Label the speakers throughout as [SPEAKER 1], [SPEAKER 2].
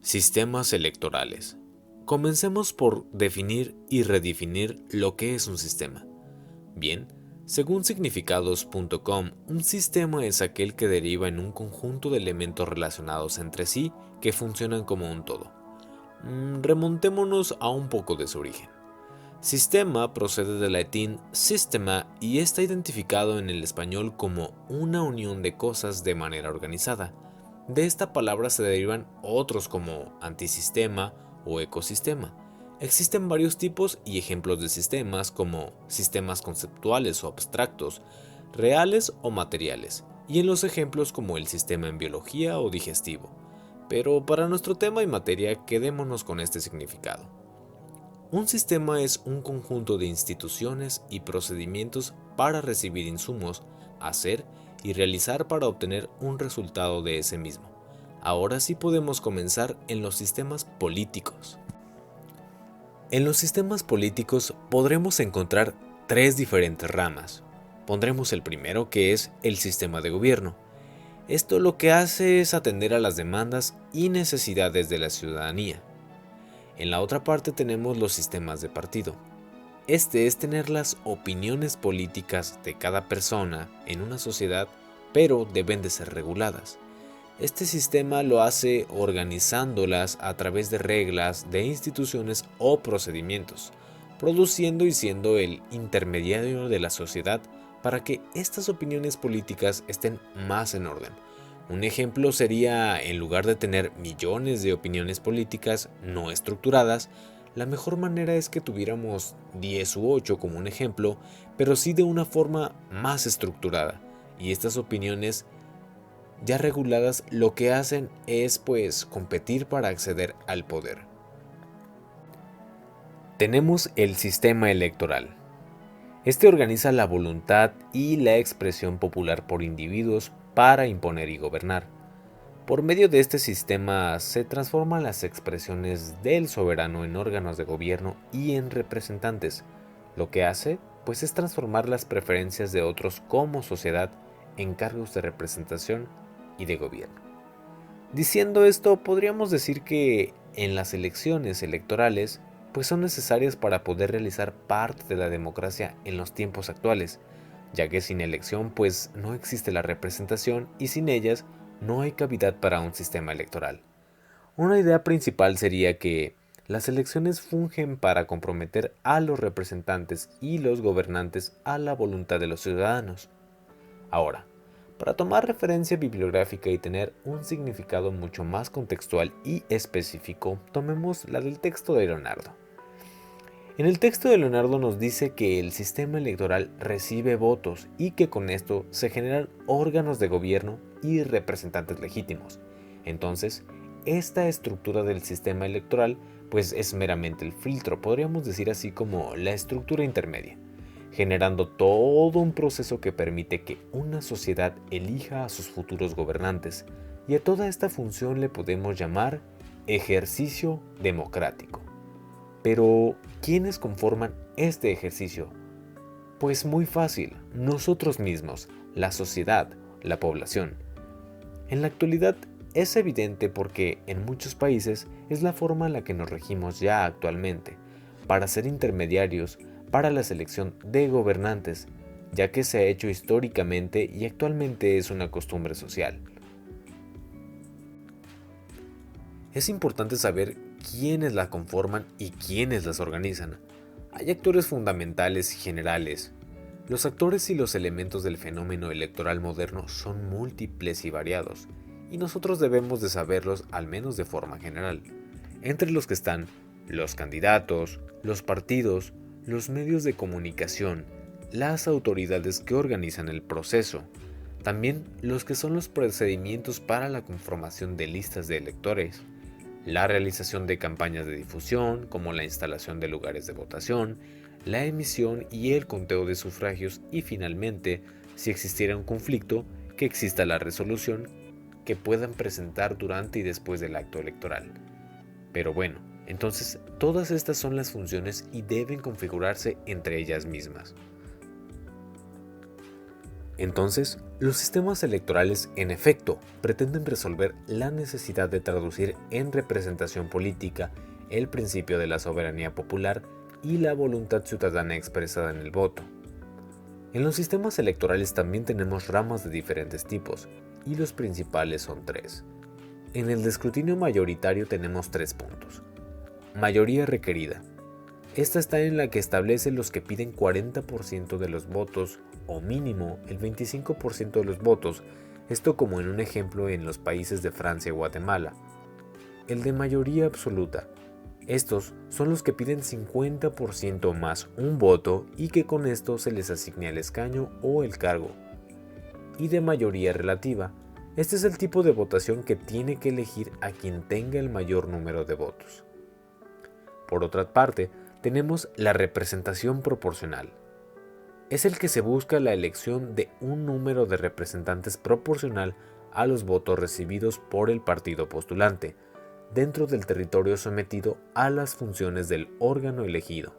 [SPEAKER 1] Sistemas electorales. Comencemos por definir y redefinir lo que es un sistema. Bien, según significados.com, un sistema es aquel que deriva en un conjunto de elementos relacionados entre sí que funcionan como un todo. Remontémonos a un poco de su origen. Sistema procede del latín systema y está identificado en el español como una unión de cosas de manera organizada. De esta palabra se derivan otros como antisistema o ecosistema. Existen varios tipos y ejemplos de sistemas como sistemas conceptuales o abstractos, reales o materiales, y en los ejemplos como el sistema en biología o digestivo. Pero para nuestro tema y materia quedémonos con este significado. Un sistema es un conjunto de instituciones y procedimientos para recibir insumos, hacer y realizar para obtener un resultado de ese mismo. Ahora sí podemos comenzar en los sistemas políticos. En los sistemas políticos podremos encontrar tres diferentes ramas. Pondremos el primero, que es el sistema de gobierno. Esto lo que hace es atender a las demandas y necesidades de la ciudadanía. En la otra parte tenemos los sistemas de partido. Este es tener las opiniones políticas de cada persona en una sociedad, pero deben de ser reguladas. Este sistema lo hace organizándolas a través de reglas, de instituciones o procedimientos, produciendo y siendo el intermediario de la sociedad para que estas opiniones políticas estén más en orden. Un ejemplo sería, en lugar de tener millones de opiniones políticas no estructuradas, la mejor manera es que tuviéramos 10 u 8 como un ejemplo, pero sí de una forma más estructurada. Y estas opiniones ya reguladas lo que hacen es pues competir para acceder al poder. Tenemos el sistema electoral. Este organiza la voluntad y la expresión popular por individuos para imponer y gobernar. Por medio de este sistema se transforman las expresiones del soberano en órganos de gobierno y en representantes. Lo que hace, pues, es transformar las preferencias de otros como sociedad en cargos de representación y de gobierno. Diciendo esto, podríamos decir que en las elecciones electorales, pues son necesarias para poder realizar parte de la democracia en los tiempos actuales, ya que sin elección pues no existe la representación y sin ellas no hay cavidad para un sistema electoral. Una idea principal sería que las elecciones fungen para comprometer a los representantes y los gobernantes a la voluntad de los ciudadanos. Ahora, para tomar referencia bibliográfica y tener un significado mucho más contextual y específico, tomemos la del texto de Leonardo. En el texto de Leonardo nos dice que el sistema electoral recibe votos y que con esto se generan órganos de gobierno y representantes legítimos. Entonces, esta estructura del sistema electoral pues es meramente el filtro, podríamos decir así como la estructura intermedia, generando todo un proceso que permite que una sociedad elija a sus futuros gobernantes, y a toda esta función le podemos llamar ejercicio democrático. Pero, ¿quiénes conforman este ejercicio? Pues muy fácil, nosotros mismos, la sociedad, la población. En la actualidad es evidente porque en muchos países es la forma en la que nos regimos ya actualmente, para ser intermediarios para la selección de gobernantes, ya que se ha hecho históricamente y actualmente es una costumbre social. Es importante saber quiénes la conforman y quiénes las organizan. Hay actores fundamentales y generales. Los actores y los elementos del fenómeno electoral moderno son múltiples y variados, y nosotros debemos de saberlos al menos de forma general, entre los que están los candidatos, los partidos, los medios de comunicación, las autoridades que organizan el proceso, también los que son los procedimientos para la conformación de listas de electores, la realización de campañas de difusión, como la instalación de lugares de votación, la emisión y el conteo de sufragios y finalmente, si existiera un conflicto, que exista la resolución que puedan presentar durante y después del acto electoral. Pero bueno, entonces todas estas son las funciones y deben configurarse entre ellas mismas. Entonces, los sistemas electorales, en efecto, pretenden resolver la necesidad de traducir en representación política el principio de la soberanía popular y la voluntad ciudadana expresada en el voto. En los sistemas electorales también tenemos ramas de diferentes tipos, y los principales son tres. En el de escrutinio mayoritario tenemos 3 puntos. Mayoría requerida. Esta está en la que establece los que piden 40% de los votos o mínimo el 25% de los votos, esto como en un ejemplo en los países de Francia y Guatemala. El de mayoría absoluta. Estos son los que piden 50% más un voto y que con esto se les asigna el escaño o el cargo. Y de mayoría relativa. Este es el tipo de votación que tiene que elegir a quien tenga el mayor número de votos. Por otra parte, tenemos la representación proporcional. Es el que se busca la elección de un número de representantes proporcional a los votos recibidos por el partido postulante, dentro del territorio sometido a las funciones del órgano elegido.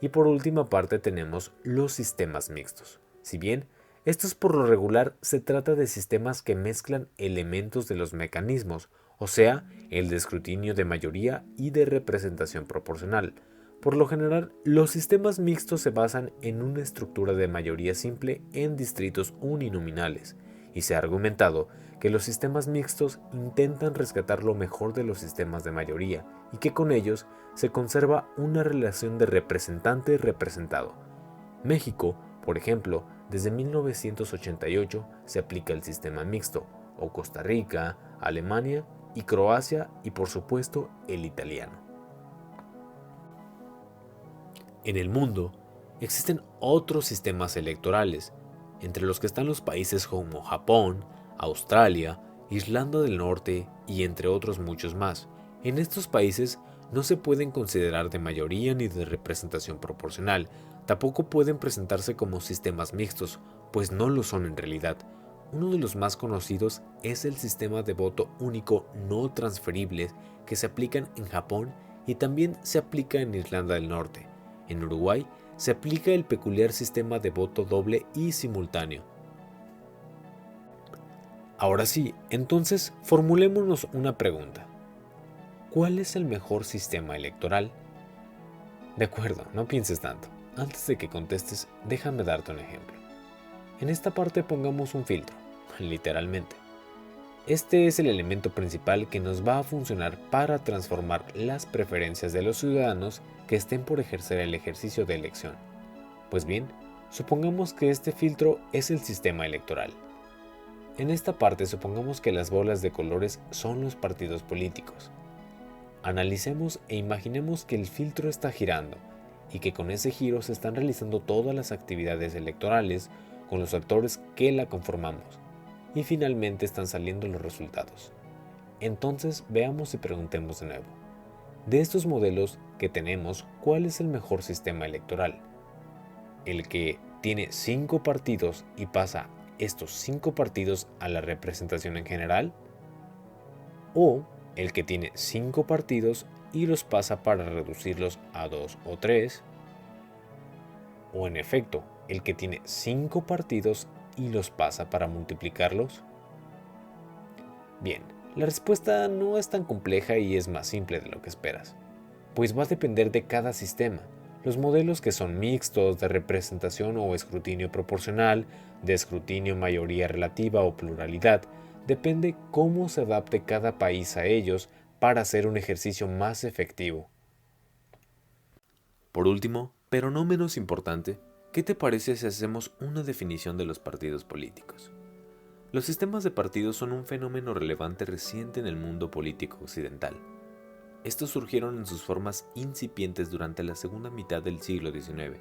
[SPEAKER 1] Y por última parte tenemos los sistemas mixtos. Si bien estos por lo regular se trata de sistemas que mezclan elementos de los mecanismos, o sea, el de escrutinio de mayoría y de representación proporcional. Por lo general, los sistemas mixtos se basan en una estructura de mayoría simple en distritos uninominales, y se ha argumentado que los sistemas mixtos intentan rescatar lo mejor de los sistemas de mayoría y que con ellos se conserva una relación de representante-representado. México, por ejemplo, desde 1988 se aplica el sistema mixto, o Costa Rica, Alemania y Croacia y por supuesto el italiano. En el mundo existen otros sistemas electorales, entre los que están los países como Japón, Australia, Irlanda del Norte y entre otros muchos más. En estos países no se pueden considerar de mayoría ni de representación proporcional, tampoco pueden presentarse como sistemas mixtos, pues no lo son en realidad. Uno de los más conocidos es el sistema de voto único no transferible que se aplican en Japón y también se aplica en Irlanda del Norte. En Uruguay se aplica el peculiar sistema de voto doble y simultáneo. Ahora sí, entonces formulémonos una pregunta. ¿Cuál es el mejor sistema electoral? De acuerdo, no pienses tanto. Antes de que contestes, déjame darte un ejemplo. En esta parte pongamos un filtro, literalmente. Este es el elemento principal que nos va a funcionar para transformar las preferencias de los ciudadanos que estén por ejercer el ejercicio de elección. Pues bien, supongamos que este filtro es el sistema electoral. En esta parte supongamos que las bolas de colores son los partidos políticos. Analicemos e imaginemos que el filtro está girando y que con ese giro se están realizando todas las actividades electorales con los actores que la conformamos y finalmente están saliendo los resultados. Entonces veamos y preguntemos de nuevo. De estos modelos que tenemos, ¿cuál es el mejor sistema electoral? ¿El que tiene 5 partidos y pasa estos 5 partidos a la representación en general? ¿O el que tiene 5 partidos y los pasa para reducirlos a 2 o 3? ¿O en efecto, el que tiene 5 partidos y los pasa para multiplicarlos? Bien, la respuesta no es tan compleja y es más simple de lo que esperas, pues va a depender de cada sistema. Los modelos que son mixtos, de representación o escrutinio proporcional, de escrutinio mayoría relativa o pluralidad, depende cómo se adapte cada país a ellos para hacer un ejercicio más efectivo. Por último, pero no menos importante, ¿qué te parece si hacemos una definición de los partidos políticos? Los sistemas de partidos son un fenómeno relevante reciente en el mundo político occidental. Estos surgieron en sus formas incipientes durante la segunda mitad del siglo XIX,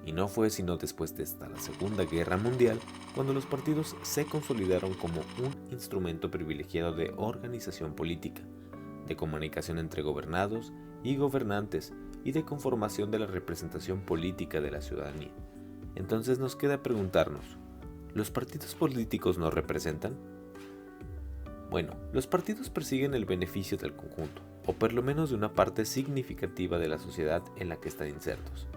[SPEAKER 1] y no fue sino después de la Segunda Guerra Mundial cuando los partidos se consolidaron como un instrumento privilegiado de organización política, de comunicación entre gobernados y gobernantes y de conformación de la representación política de la ciudadanía. Entonces nos queda preguntarnos, ¿los partidos políticos nos representan? Bueno, los partidos persiguen el beneficio del conjunto, o por lo menos de una parte significativa de la sociedad en la que están insertos.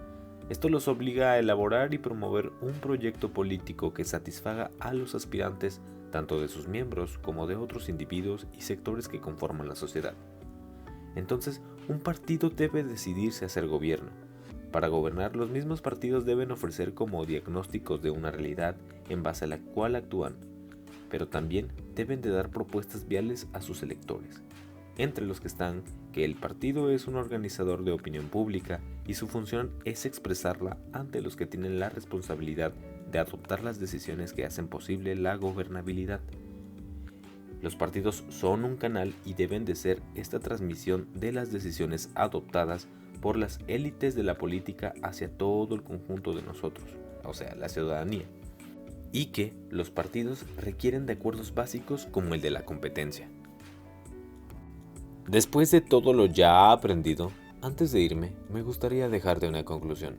[SPEAKER 1] Esto los obliga a elaborar y promover un proyecto político que satisfaga a los aspirantes tanto de sus miembros como de otros individuos y sectores que conforman la sociedad. Entonces, un partido debe decidirse a ser gobierno. Para gobernar, los mismos partidos deben ofrecer como diagnósticos de una realidad en base a la cual actúan, pero también deben de dar propuestas viales a sus electores, entre los que están que el partido es un organizador de opinión pública y su función es expresarla ante los que tienen la responsabilidad de adoptar las decisiones que hacen posible la gobernabilidad. Los partidos son un canal y deben de ser esta transmisión de las decisiones adoptadas por las élites de la política hacia todo el conjunto de nosotros, o sea, la ciudadanía, y que los partidos requieren de acuerdos básicos como el de la competencia. Después de todo lo ya aprendido, antes de irme, me gustaría dejarte una conclusión.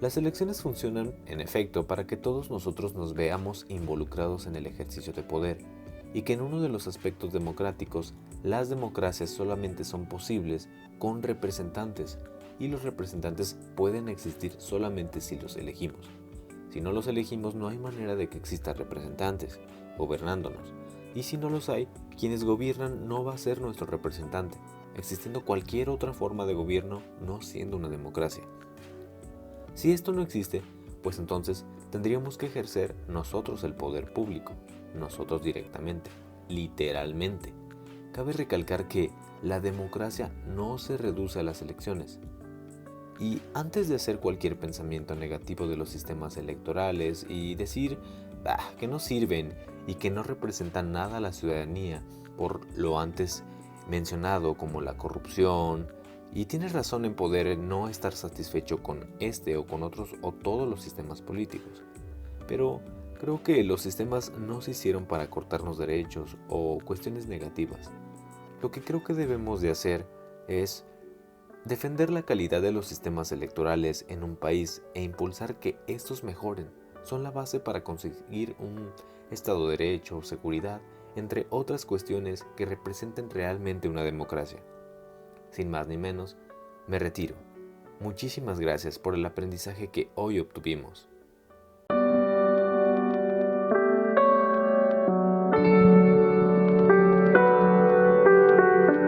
[SPEAKER 1] Las elecciones funcionan, en efecto, para que todos nosotros nos veamos involucrados en el ejercicio de poder, y que en uno de los aspectos democráticos, las democracias solamente son posibles con representantes, y los representantes pueden existir solamente si los elegimos. Si no los elegimos, no hay manera de que existan representantes, gobernándonos. Y si no los hay, quienes gobiernan no va a ser nuestro representante, existiendo cualquier otra forma de gobierno no siendo una democracia. Si esto no existe, pues entonces tendríamos que ejercer nosotros el poder público, nosotros directamente, literalmente. Cabe recalcar que la democracia no se reduce a las elecciones. Y antes de hacer cualquier pensamiento negativo de los sistemas electorales y decir que no sirven y que no representan nada a la ciudadanía por lo antes mencionado como la corrupción, y tienes razón en poder no estar satisfecho con este o con otros o todos los sistemas políticos, pero creo que los sistemas no se hicieron para cortarnos derechos o cuestiones negativas. Lo que creo que debemos de hacer es defender la calidad de los sistemas electorales en un país e impulsar que estos mejoren. Son la base para conseguir un Estado de Derecho, seguridad, entre otras cuestiones que representen realmente una democracia. Sin más ni menos, me retiro. Muchísimas gracias por el aprendizaje que hoy obtuvimos.